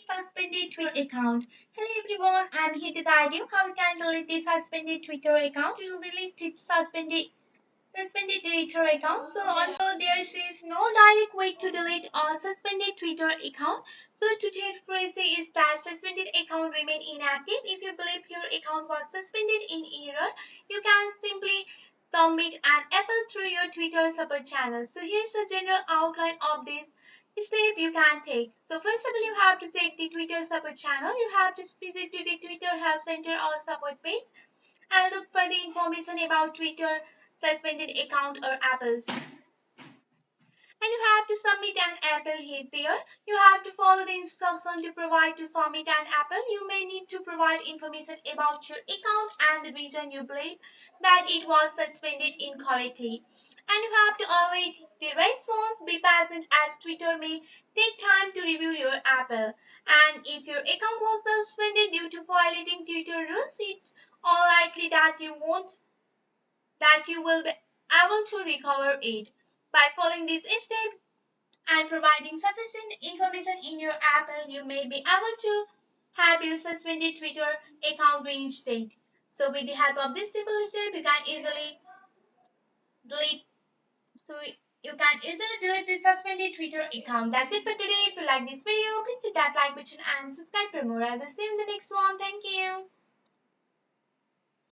suspended Twitter account. Hello everyone, I'm here to guide you how you can delete this suspended Twitter account. You will delete it suspended Twitter account. So although there is no direct way to delete a suspended Twitter account, so today's phrase is that suspended account remain inactive. If you believe your account was suspended in error, you can simply submit an appeal through your Twitter support channel. So here's a general outline of this step you can take. So first of all, you have to check the Twitter support channel. You have to visit to the Twitter help center or support page and look for the information about Twitter suspended account or apples. And you have to submit an apple here there. You have to follow the instruction to provide to submit an apple. You may need to provide information about your account and the reason you believe that it was suspended incorrectly. And you have to await the response. Be patient as Twitter may take time to review your apple. And if your account was suspended due to violating Twitter rules, it's all likely that you will be able to recover it. By following this step and providing sufficient information in your Apple, you may be able to have your suspended Twitter account reinstated. So with the help of this simple step, you can easily delete so you can easily delete the suspended Twitter account. That's it for today. If you like this video, please hit that like button and subscribe for more. I will see you in the next one. Thank you.